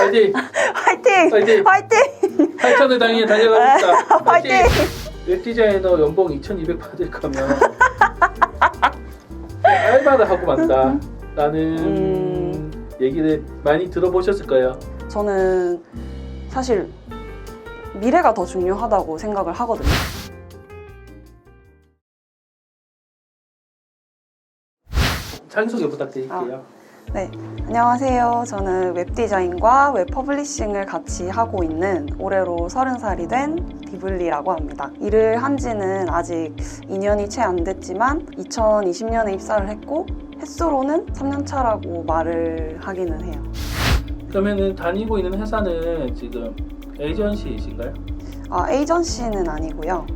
파이팅! 화이팅! 파이팅! 화이팅! 8천을 당연히 달려갑시다. 화이팅! 웹디자이너 연봉 2,200 받을 거면 알바를 하고 만다 라는 얘기를 많이 들어보셨을 거예요. 저는 사실 미래가 더 중요하다고 생각을 하거든요. 자기소개 부탁드릴게요. 네, 안녕하세요. 저는 웹디자인과 웹퍼블리싱을 같이 하고 있는 올해로 30살이 된 디블리라고 합니다. 일을 한 지는 아직 2년이 채 안 됐지만 2020년에 입사를 했고 횟수로는 3년 차라고 말을 하기는 해요. 그러면은 다니고 있는 회사는 지금 에이전시이신가요? 에이전시는 아니고요.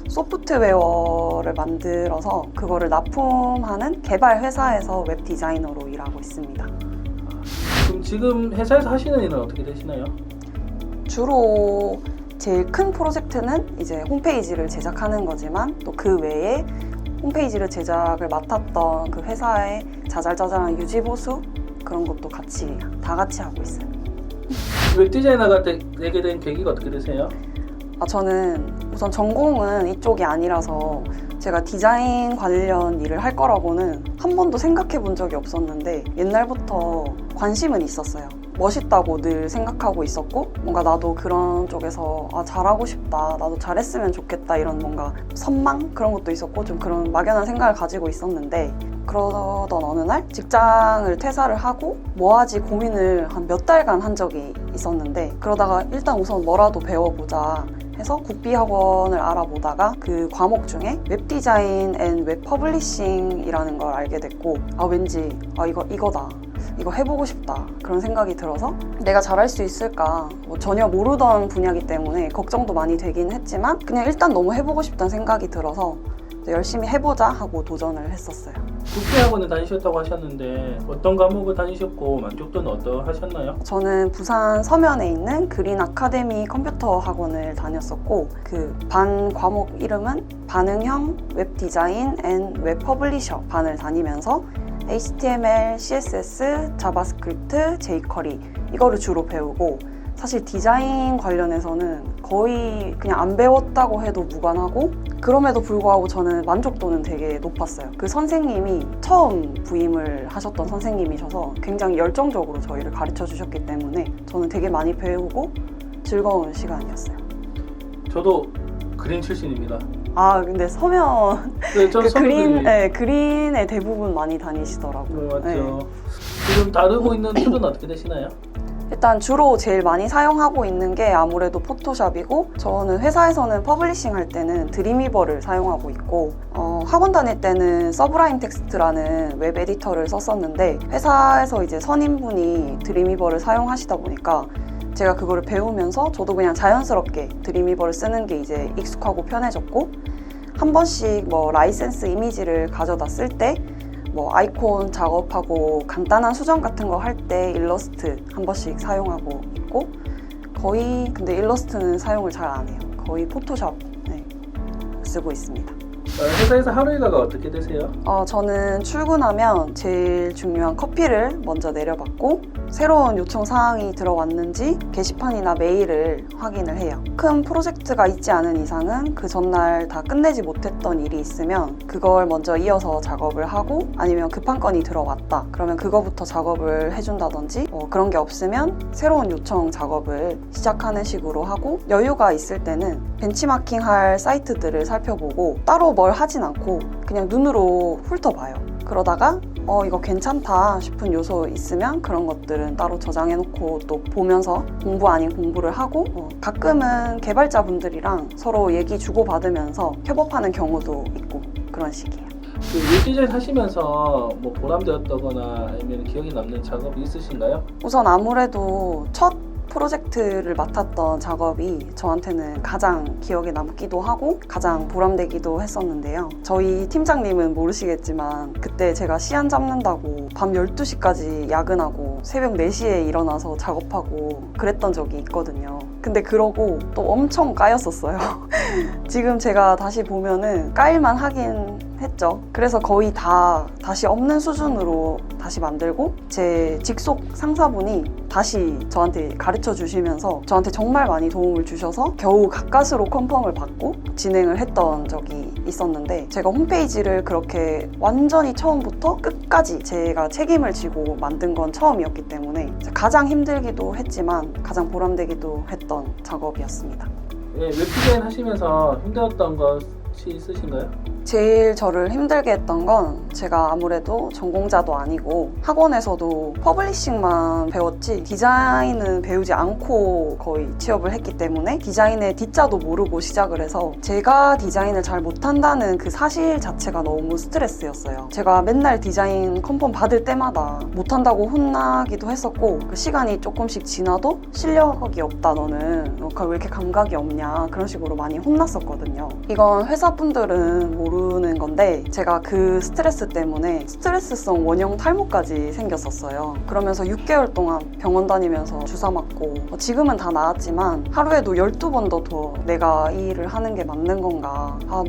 소프트웨어를 만들어서 그거를 납품하는 개발 회사에서 웹 디자이너로 일하고 있습니다. 그럼 지금 회사에서 하시는 일은 어떻게 되시나요? 주로 제일 큰 프로젝트는 이제 홈페이지를 제작하는 거지만 또 그 외에 홈페이지를 제작을 맡았던 그 회사의 자잘자잘한 유지 보수 그런 것도 다 같이 하고 있어요. 웹디자이너가 되게 된 계기가 어떻게 되세요? 저는 우선 전공은 이쪽이 아니라서 제가 디자인 관련 일을 할 거라고는 한 번도 생각해 본 적이 없었는데 옛날부터 관심은 있었어요. 멋있다고 늘 생각하고 있었고 뭔가 나도 그런 쪽에서 잘하고 싶다, 나도 잘했으면 좋겠다 이런 뭔가 선망? 그런 것도 있었고 좀 그런 막연한 생각을 가지고 있었는데 그러던 어느 날 직장을 퇴사를 하고 뭐 하지 고민을 한 몇 달간 한 적이 있었는데 그러다가 일단 우선 뭐라도 배워보자 해서 국비학원을 알아보다가 그 과목 중에 웹디자인 앤 웹퍼블리싱이라는 걸 알게 됐고 왠지 이거다. 이거 해보고 싶다 그런 생각이 들어서 내가 잘할 수 있을까 전혀 모르던 분야이기 때문에 걱정도 많이 되긴 했지만 그냥 일단 너무 해보고 싶다는 생각이 들어서 열심히 해보자 하고 도전을 했었어요. 국제학원을 다니셨다고 하셨는데 어떤 과목을 다니셨고 만족도는 어떠하셨나요? 저는 부산 서면에 있는 그린 아카데미 컴퓨터 학원을 다녔었고 그 반 과목 이름은 반응형 웹 디자인 앤 웹 퍼블리셔 반을 다니면서 HTML, CSS, 자바스크립트, jQuery 이거를 주로 배우고 사실 디자인 관련해서는 거의 그냥 안 배웠다고 해도 무관하고 그럼에도 불구하고 저는 만족도는 되게 높았어요. 그 선생님이 처음 부임을 하셨던 선생님이셔서 굉장히 열정적으로 저희를 가르쳐 주셨기 때문에 저는 되게 많이 배우고 즐거운 시간이었어요. 저도 그린 출신입니다. 근데 서면 네, 저는 그린에 대부분 많이 다니시더라고요. 맞죠. 네. 지금 다루고 있는 툴은 어떻게 되시나요? 일단 주로 제일 많이 사용하고 있는 게 아무래도 포토샵이고 저는 회사에서는 퍼블리싱 할 때는 드림위버를 사용하고 있고 학원 다닐 때는 서브라임 텍스트라는 웹 에디터를 썼었는데 회사에서 이제 선임분이 드림위버를 사용하시다 보니까 제가 그거를 배우면서 저도 그냥 자연스럽게 드림위버를 쓰는 게 이제 익숙하고 편해졌고 한 번씩 라이센스 이미지를 가져다 쓸 때 아이콘 작업하고 간단한 수정 같은 거 할 때 일러스트 한 번씩 사용하고 있고 거의 근데 일러스트는 사용을 잘 안 해요. 거의 포토샵 쓰고 있습니다. 회사에서 하루 일과가 어떻게 되세요? 저는 출근하면 제일 중요한 커피를 먼저 내려받고 새로운 요청 사항이 들어왔는지 게시판이나 메일을 확인을 해요. 큰 프로젝트가 있지 않은 이상은 그 전날 다 끝내지 못했던 일이 있으면 그걸 먼저 이어서 작업을 하고 아니면 급한 건이 들어왔다 그러면 그거부터 작업을 해준다든지 그런 게 없으면 새로운 요청 작업을 시작하는 식으로 하고 여유가 있을 때는 벤치마킹 할 사이트들을 살펴보고 따로 뭘 하진 않고 그냥 눈으로 훑어봐요. 그러다가 이거 괜찮다 싶은 요소 있으면 그런 것들은 따로 저장해놓고 또 보면서 공부 아닌 공부를 하고 가끔은 개발자분들이랑 서로 얘기 주고받으면서 협업하는 경우도 있고 그런 식이에요. 웹디자인 하시면서 보람되었다거나 아니면 기억에 남는 작업이 있으신가요? 우선 아무래도 첫 프로젝트를 맡았던 작업이 저한테는 가장 기억에 남기도 하고 가장 보람되기도 했었는데요. 저희 팀장님은 모르시겠지만 그때 제가 시안 잡는다고 밤 12시까지 야근하고 새벽 4시에 일어나서 작업하고 그랬던 적이 있거든요. 근데 그러고 또 엄청 까였었어요. 지금 제가 다시 보면은 까일만 하긴 했죠. 그래서 거의 다 다시 없는 수준으로 다시 만들고 제 직속 상사분이 다시 저한테 가르쳐 주시면서 저한테 정말 많이 도움을 주셔서 겨우 가까스로 컨펌을 받고 진행을 했던 적이 있었는데, 제가 홈페이지를 그렇게 완전히 처음부터 끝까지 제가 책임을 지고 만든 건 처음이었기 때문에 가장 힘들기도 했지만 가장 보람되기도 했던 작업이었습니다. 예, 웹 디자인 하시면서 힘들었던 것이 있으신가요? 제일 저를 힘들게 했던 건 제가 아무래도 전공자도 아니고 학원에서도 퍼블리싱만 배웠지 디자인은 배우지 않고 거의 취업을 했기 때문에 디자인의 D자도 모르고 시작을 해서 제가 디자인을 잘 못한다는 그 사실 자체가 너무 스트레스였어요. 제가 맨날 디자인 컨펌 받을 때마다 못한다고 혼나기도 했었고, 그 시간이 조금씩 지나도 실력이 없다 너는 왜 이렇게 감각이 없냐 그런 식으로 많이 혼났었거든요. 이건 회사분들은 모르는 건데 제가 그 스트레스 때문에 스트레스성 원형 탈모까지 생겼었어요. 그러면서 6개월 동안 병원 다니면서 주사 맞고, 지금은 다 나았지만 하루에도 12번도 더 내가 이 일을 하는 게 맞는 건가, 나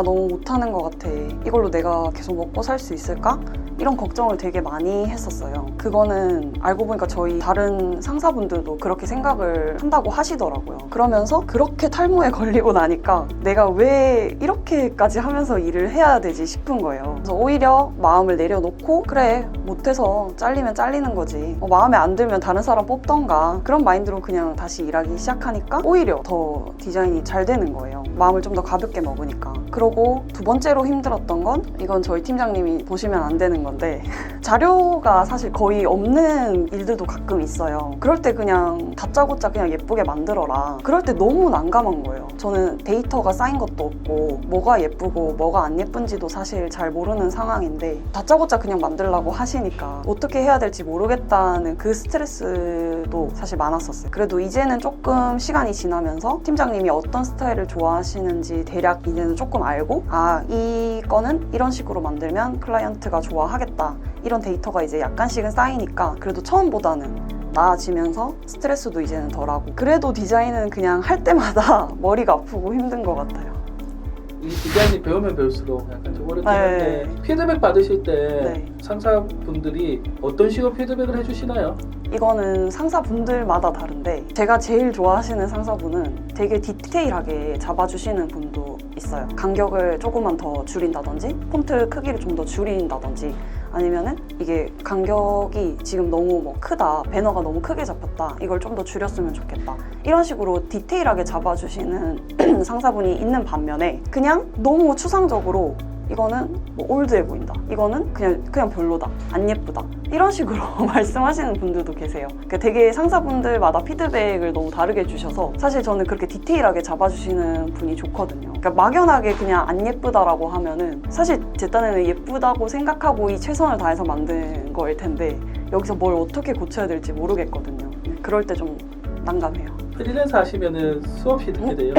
너무 못하는 것 같아, 이걸로 내가 계속 먹고 살 수 있을까? 이런 걱정을 되게 많이 했었어요. 그거는 알고 보니까 저희 다른 상사분들도 그렇게 생각을 한다고 하시더라고요. 그러면서 그렇게 탈모에 걸리고 나니까 내가 왜 이렇게까지 하면서 일을 해야 되지 싶은 거예요. 그래서 오히려 마음을 내려놓고, 그래 못해서 잘리면 잘리는 거지, 마음에 안 들면 다른 사람 뽑던가, 그런 마인드로 그냥 다시 일하기 시작하니까 오히려 더 디자인이 잘 되는 거예요. 마음을 좀 더 가볍게 먹으니까. 그러고 두 번째로 힘들었던 건, 이건 저희 팀장님이 보시면 안 되는 건데 자료가 사실 거의 없는 일들도 가끔 있어요. 그럴 때 그냥 다짜고짜 그냥 예쁘게 만들어라, 그럴 때 너무 난감한 거예요. 저는 데이터가 쌓인 것도 없고 뭐가 예쁘고 뭐가 안 예쁜지도 사실 잘 모르는 상황인데 다짜고짜 그냥 만들라고 하시니까 어떻게 해야 될지 모르겠다는 그 스트레스도 사실 많았었어요. 그래도 이제는 조금 시간이 지나면서 팀장님이 어떤 스타일을 좋아하시는지 대략 이제는 조금 알고, 이거는 이런 식으로 만들면 클라이언트가 좋아하겠다, 이런 데이터가 이제 약간씩은 쌓이니까 그래도 처음보다는 나아지면서 스트레스도 이제는 덜하고, 그래도 디자인은 그냥 할 때마다 머리가 아프고 힘든 것 같아요. 이 디자인이 배우면 배울수록 약간 좀 어렵긴 네. 한데, 피드백 받으실 때 네. 상사분들이 어떤 식으로 피드백을 해주시나요? 이거는 상사분들마다 다른데, 제가 제일 좋아하시는 상사분은 되게 디테일하게 잡아주시는 분도 있어요. 간격을 조금만 더 줄인다든지 폰트 크기를 좀 더 줄인다든지, 아니면은 이게 간격이 지금 너무 크다, 배너가 너무 크게 잡혔다, 이걸 좀 더 줄였으면 좋겠다, 이런 식으로 디테일하게 잡아주시는 상사분이 있는 반면에 그냥 너무 추상적으로 이거는 올드해 보인다, 이거는 그냥 별로다, 안 예쁘다, 이런 식으로 말씀하시는 분들도 계세요. 그러니까 되게 상사분들마다 피드백을 너무 다르게 주셔서 사실 저는 그렇게 디테일하게 잡아주시는 분이 좋거든요. 그러니까 막연하게 그냥 안 예쁘다라고 하면은 사실 제 딴에는 예쁘다고 생각하고 이 최선을 다해서 만든 거일 텐데 여기서 뭘 어떻게 고쳐야 될지 모르겠거든요. 그럴 때 좀 난감해요. 프리랜서 하시면은 수없이 듣게 돼요.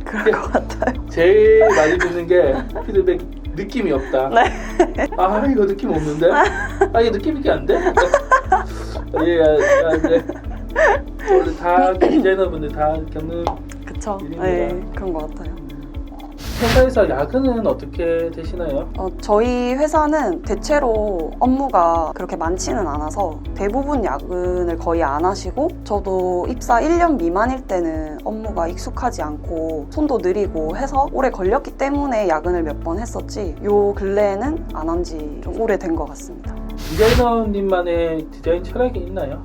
그럴 것 같아요. 제일 많이 듣는 게 피드백, 느낌이 없다. 네. 이거 느낌 없는데? 이게 느낌 있게 안 돼? 네. 원래 다 디자이너분들 다 겪는 그쵸. 일입니다. 네, 그런 것 같아요. 회사에서 야근은 어떻게 되시나요? 저희 회사는 대체로 업무가 그렇게 많지는 않아서 대부분 야근을 거의 안 하시고, 저도 입사 1년 미만일 때는 업무가 익숙하지 않고 손도 느리고 해서 오래 걸렸기 때문에 야근을 몇 번 했었지, 요 근래에는 안 한 지 좀 오래된 것 같습니다. 디자이너님만의 디자인 철학이 있나요?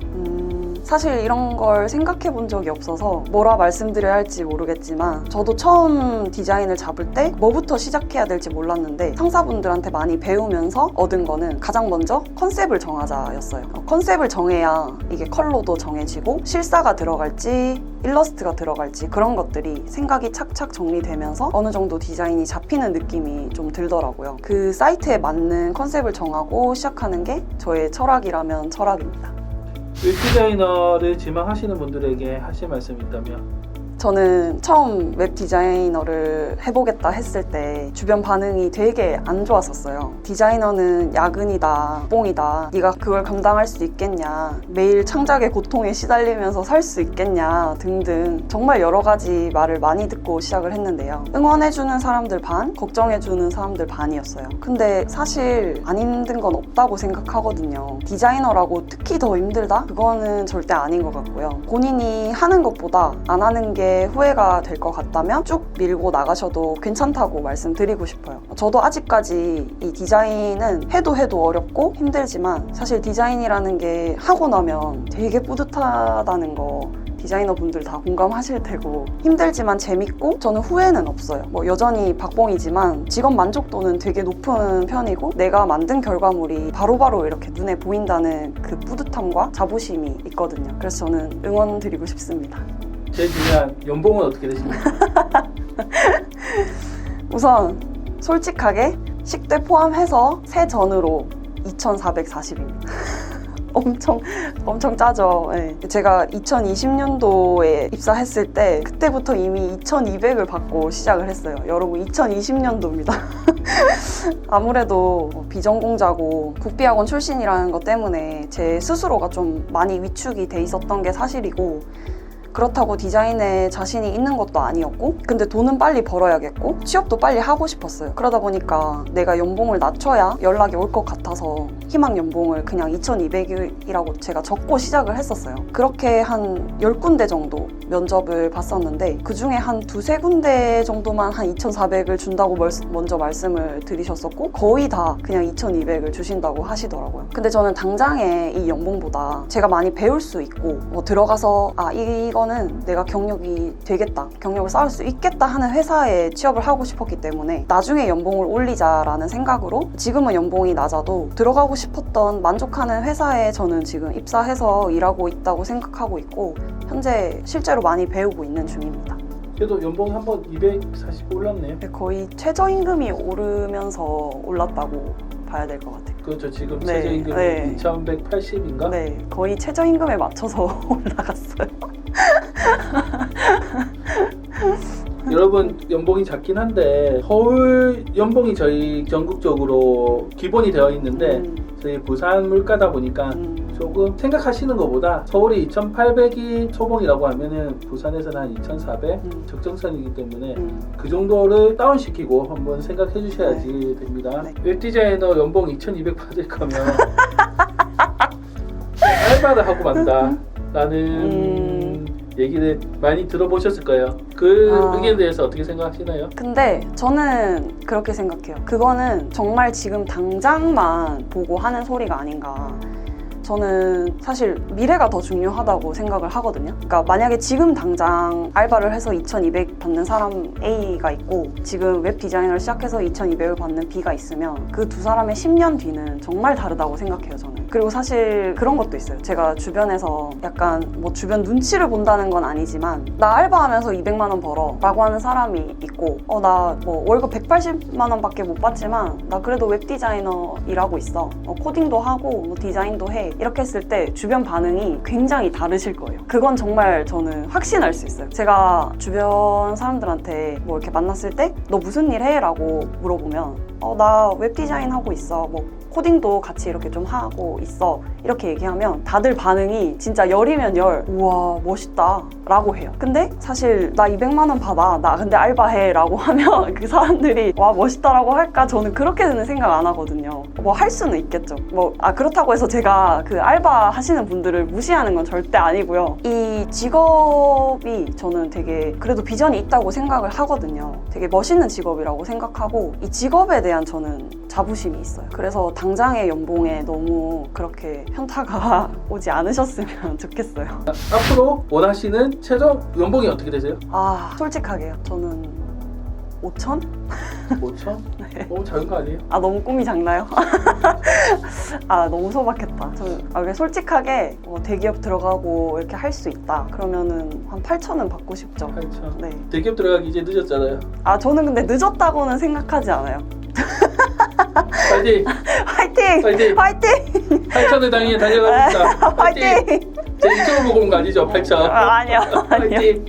사실 이런 걸 생각해 본 적이 없어서 뭐라 말씀드려야 할지 모르겠지만, 저도 처음 디자인을 잡을 때 뭐부터 시작해야 될지 몰랐는데 상사분들한테 많이 배우면서 얻은 거는 가장 먼저 컨셉을 정하자였어요. 컨셉을 정해야 이게 컬러도 정해지고 실사가 들어갈지 일러스트가 들어갈지 그런 것들이 생각이 착착 정리되면서 어느 정도 디자인이 잡히는 느낌이 좀 들더라고요. 그 사이트에 맞는 컨셉을 정하고 시작하는 게 저의 철학이라면 철학입니다. 웹 디자이너를 지망하시는 분들에게 하실 말씀이 있다면? 저는 처음 웹 디자이너를 해보겠다 했을 때 주변 반응이 되게 안 좋았었어요. 디자이너는 야근이다, 뽕이다, 네가 그걸 감당할 수 있겠냐, 매일 창작의 고통에 시달리면서 살 수 있겠냐 등등 정말 여러 가지 말을 많이 듣고 시작을 했는데요. 응원해주는 사람들 반, 걱정해주는 사람들 반이었어요. 근데 사실 안 힘든 건 없다고 생각하거든요. 디자이너라고 특히 더 힘들다? 그거는 절대 아닌 것 같고요. 본인이 하는 것보다 안 하는 게 후회가 될 것 같다면 쭉 밀고 나가셔도 괜찮다고 말씀드리고 싶어요. 저도 아직까지 이 디자인은 해도 어렵고 힘들지만 사실 디자인이라는 게 하고 나면 되게 뿌듯하다는 거 디자이너 분들 다 공감하실 테고 힘들지만 재밌고 저는 후회는 없어요. 뭐 여전히 박봉이지만 직업 만족도는 되게 높은 편이고 내가 만든 결과물이 바로바로 이렇게 눈에 보인다는 그 뿌듯함과 자부심이 있거든요. 그래서 저는 응원 드리고 싶습니다. 제일 중요한 연봉은 어떻게 되십니까? 우선 솔직하게 식대 포함해서 세전으로 2,440입니다. 엄청 짜죠. 네. 제가 2020년도에 입사했을 때 그때부터 이미 2,200을 받고 시작을 했어요. 여러분 2020년도입니다. 아무래도 비전공자고 국비학원 출신이라는 것 때문에 제 스스로가 좀 많이 위축이 돼 있었던 게 사실이고 그렇다고 디자인에 자신이 있는 것도 아니었고 근데 돈은 빨리 벌어야겠고 취업도 빨리 하고 싶었어요. 그러다 보니까 내가 연봉을 낮춰야 연락이 올 것 같아서 희망 연봉을 그냥 2,200이라고 제가 적고 시작을 했었어요. 그렇게 한 10군데 정도 면접을 봤었는데 그중에 한 두세 군데 정도만 한 2,400을 준다고 먼저 말씀을 드리셨었고 거의 다 그냥 2,200을 주신다고 하시더라고요. 근데 저는 당장에 이 연봉보다 제가 많이 배울 수 있고 뭐 들어가서 이거는 내가 경력이 되겠다, 경력을 쌓을 수 있겠다 하는 회사에 취업을 하고 싶었기 때문에 나중에 연봉을 올리자라는 생각으로 지금은 연봉이 낮아도 들어가고 싶었던 만족하는 회사에 저는 지금 입사해서 일하고 있다고 생각하고 있고 현재 실제로 많이 배우고 있는 중입니다. 그래도 연봉이 한번 240 올랐네요. 거의 최저임금이 오르면서 올랐다고 봐야 될 것 같아요. 그렇죠. 지금 네, 최저임금이 네. 2,180인가? 네, 거의 최저임금에 맞춰서 올라갔어요. 여러분 연봉이 작긴 한데 서울 연봉이 저희 전국적으로 기본이 되어 있는데 저희 부산 물가다 보니까 조금 생각하시는 것보다 서울이 2,800이 초봉이라고 하면은 부산에서는 한 2,400 적정선이기 때문에 그 정도를 다운시키고 한번 생각해 주셔야지 됩니다. 네. 웹디자이너 연봉 2,200 받을 거면 알바를 하고 만다 라는 얘기를 많이 들어보셨을 거예요. 그 의견에 대해서 어떻게 생각하시나요? 근데 저는 그렇게 생각해요. 그거는 정말 지금 당장만 보고 하는 소리가 아닌가. 저는 사실 미래가 더 중요하다고 생각을 하거든요. 그러니까 만약에 지금 당장 알바를 해서 2,200 받는 사람 A가 있고 지금 웹 디자이너를 시작해서 2,200을 받는 B가 있으면 그 두 사람의 10년 뒤는 정말 다르다고 생각해요, 저는. 그리고 사실 그런 것도 있어요. 제가 주변에서 약간 뭐 주변 눈치를 본다는 건 아니지만 나 알바하면서 200만 원 벌어 라고 하는 사람이 있고 나 뭐 월급 180만 원밖에 못 받지만 나 그래도 웹 디자이너 일하고 있어. 코딩도 하고 뭐 디자인도 해. 이렇게 했을 때 주변 반응이 굉장히 다르실 거예요. 그건 정말 저는 확신할 수 있어요. 제가 주변 사람들한테 뭐 이렇게 만났을 때 너 무슨 일 해? 라고 물어보면 나 웹 디자인 하고 있어. 뭐 코딩도 같이 이렇게 좀 하고 있어. 이렇게 얘기하면 다들 반응이 진짜 열이면 열. 우와 멋있다 라고 해요. 근데 사실 나 200만 원 받아. 나 근데 알바해 라고 하면 그 사람들이 와 멋있다 라고 할까? 저는 그렇게는 생각 안 하거든요. 뭐 할 수는 있겠죠. 그렇다고 해서 제가 그 알바 하시는 분들을 무시하는 건 절대 아니고요. 이 직업이 저는 되게 그래도 비전이 있다고 생각을 하거든요. 되게 멋있는 직업이라고 생각하고 이 직업에 대한 저는 자부심이 있어요. 그래서 당장의 연봉에 너무 그렇게 현타가 오지 않으셨으면 좋겠어요. 앞으로 원하시는 최종 연봉이 어떻게 되세요? 솔직하게요. 저는 5천? 5천? 네. 너무 작은 거 아니에요? 너무 꿈이 작나요? 너무 소박했다. 저는 솔직하게 대기업 들어가고 이렇게 할 수 있다. 그러면은 한 8천은 받고 싶죠. 8천? 네. 대기업 들어가기 이제 늦었잖아요. 저는 근데 늦었다고는 생각하지 않아요. 파이팅! 화이팅! 파이팅! 화이팅! 8천을 당연히 달려갑니다. 화이팅! 제 이쪽으로 보고 온 거 아니죠? 8천. 아니요. 화이팅!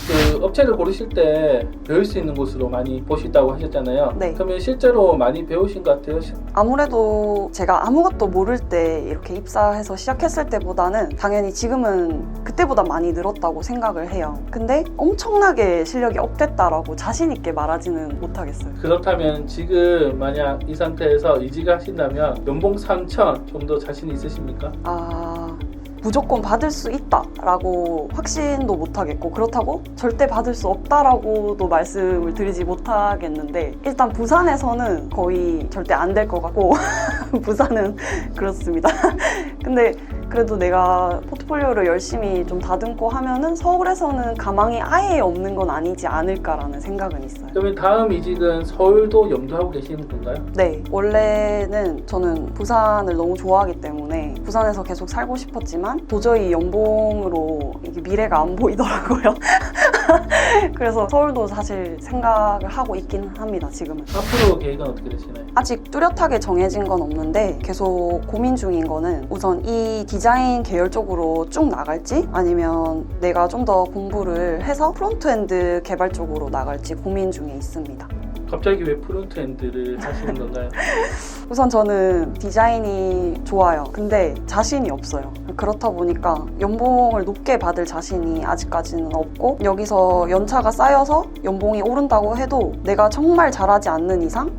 그 업체를 고르실 때 배울 수 있는 곳으로 많이 보시다고 하셨잖아요. 네. 그러면 실제로 많이 배우신 것 같아요? 아무래도 제가 아무것도 모를 때 이렇게 입사해서 시작했을 때보다는 당연히 지금은 그때보다 많이 늘었다고 생각을 해요. 근데 엄청나게 실력이 업됐다라고 자신 있게 말하지는 못하겠어요. 그렇다면 지금 만약 이 상태에서 이직을 하신다면 연봉 3천 좀 더 자신 있으십니까? 무조건 받을 수 있다라고 확신도 못하겠고 그렇다고 절대 받을 수 없다라고도 말씀을 드리지 못하겠는데 일단 부산에서는 거의 절대 안 될 것 같고 부산은 그렇습니다. 근데 그래도 내가 포트폴리오를 열심히 좀 다듬고 하면은 서울에서는 가망이 아예 없는 건 아니지 않을까라는 생각은 있어요. 그러면 다음 이직은 서울도 염두하고 계시는 건가요? 네, 원래는 저는 부산을 너무 좋아하기 때문에 부산에서 계속 살고 싶었지만 도저히 연봉으로 이게 미래가 안 보이더라고요. 그래서 서울도 사실 생각을 하고 있긴 합니다, 지금은. 앞으로 계획은 어떻게 되시나요? 아직 뚜렷하게 정해진 건 없는데 계속 고민 중인 거는 우선 이 디자인 계열 쪽으로 쭉 나갈지 아니면 내가 좀 더 공부를 해서 프론트엔드 개발 쪽으로 나갈지 고민 중에 있습니다. 갑자기 왜 프론트엔드를 하시는 건가요? 우선 저는 디자인이 좋아요. 근데 자신이 없어요. 그렇다 보니까 연봉을 높게 받을 자신이 아직까지는 없고 여기서 연차가 쌓여서 연봉이 오른다고 해도 내가 정말 잘하지 않는 이상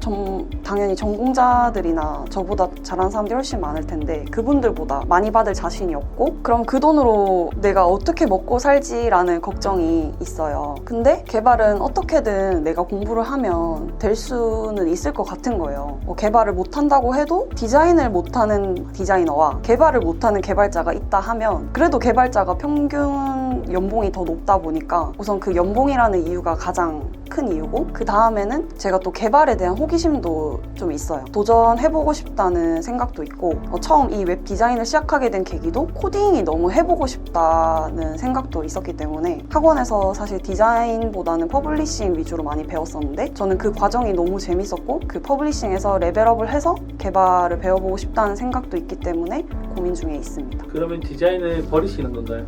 당연히 전공자들이나 저보다 잘하는 사람들이 훨씬 많을 텐데 그분들보다 많이 받을 자신이 없고 그럼 그 돈으로 내가 어떻게 먹고 살지라는 걱정이 있어요. 근데 개발은 어떻게든 내가 공부를 하면 될 수는 있을 것 같은 거예요. 개발을 못한다고 해도 디자인을 못하는 디자이너와 개발을 못하는 개발자가 있다 하면 그래도 개발자가 평균 연봉이 더 높다 보니까 우선 그 연봉이라는 이유가 가장 큰 이유고 그 다음에는 제가 또 개발에 대한 호기심도 좀 있어요. 도전해보고 싶다는 생각도 있고 처음 이 웹 디자인을 시작하게 된 계기도 코딩이 너무 해보고 싶다는 생각도 있었기 때문에 학원에서 사실 디자인보다는 퍼블리싱 위주로 많이 배웠었는데 저는 그 과정이 너무 재밌었고 그 퍼블리싱에서 레벨업을 해서 개발을 배워보고 싶다는 생각도 있기 때문에 고민 중에 있습니다. 그러면 디자인을 버리시는 건가요?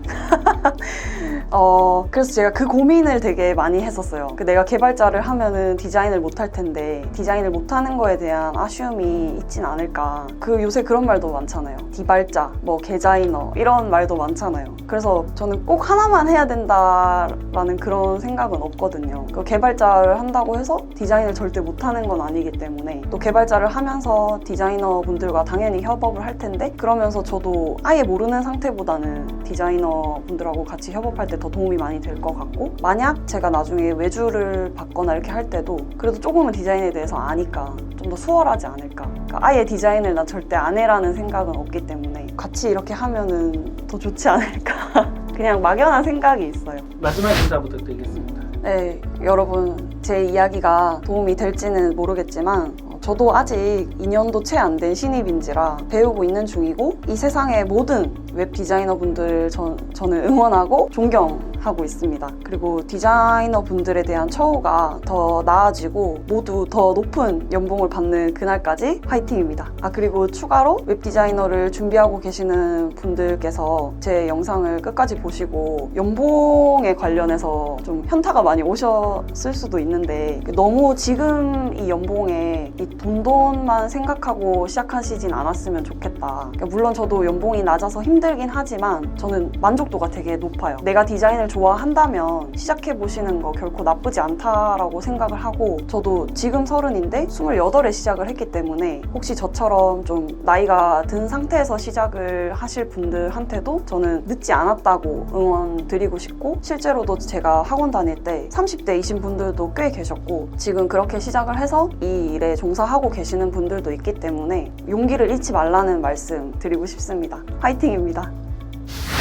그래서 제가 그 고민을 되게 많이 했었어요. 내가 개발자를 하면은 디자인을 못할 텐데 디자인을 못하는 거에 대한 아쉬움이 있진 않을까. 요새 그런 말도 많잖아요. 디발자, 개자이너 이런 말도 많잖아요. 그래서 저는 꼭 하나만 해야 된다라는 그런 생각은 없거든요. 개발자를 한다고 해서 디자인을 절대 못하는 건 아니기 때문에 또 개발자를 하면서 디자이너 분들과 당연히 협업을 할 텐데 그러면서 저도 아예 모르는 상태보다는 디자이너 분들하고 같이 협업할 때 더 도움이 많이 될 것 같고 만약 제가 나중에 외주를 받거나 이렇게 할 때도 그래도 조금은 디자인에 대해서 아니까 좀 더 수월하지 않을까. 아예 디자인을 나 절대 안 해라는 생각은 없기 때문에 같이 이렇게 하면은 더 좋지 않을까. 그냥 막연한 생각이 있어요. 마지막 인사 부탁드리겠습니다. 네, 여러분 제 이야기가 도움이 될지는 모르겠지만 저도 아직 2년도 채 안 된 신입인지라 배우고 있는 중이고 이 세상의 모든 웹 디자이너 분들 저는 응원하고 존경하고 있습니다. 그리고 디자이너 분들에 대한 처우가 더 나아지고 모두 더 높은 연봉을 받는 그날까지 화이팅입니다. 그리고 추가로 웹 디자이너를 준비하고 계시는 분들께서 제 영상을 끝까지 보시고 연봉에 관련해서 좀 현타가 많이 오셨을 수도 있는데 너무 지금 이 연봉에 이 돈만 생각하고 시작하시진 않았으면 좋겠다. 물론 저도 연봉이 낮아서 힘들긴 하지만 저는 만족도가 되게 높아요. 내가 디자인을 좋아한다면 시작해보시는 거 결코 나쁘지 않다라고 생각을 하고 저도 지금 30인데 28에 시작을 했기 때문에 혹시 저처럼 좀 나이가 든 상태에서 시작을 하실 분들한테도 저는 늦지 않았다고 응원 드리고 싶고 실제로도 제가 학원 다닐 때 30대이신 분들도 꽤 계셨고 지금 그렇게 시작을 해서 이 일에 종사하고 계시는 분들도 있기 때문에 용기를 잃지 말라는 말씀 드리고 싶습니다. 화이팅입니다.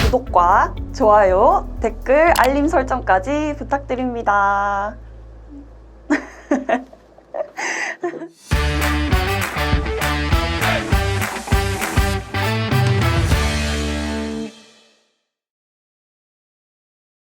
구독과 좋아요, 댓글, 알림 설정까지 부탁드립니다.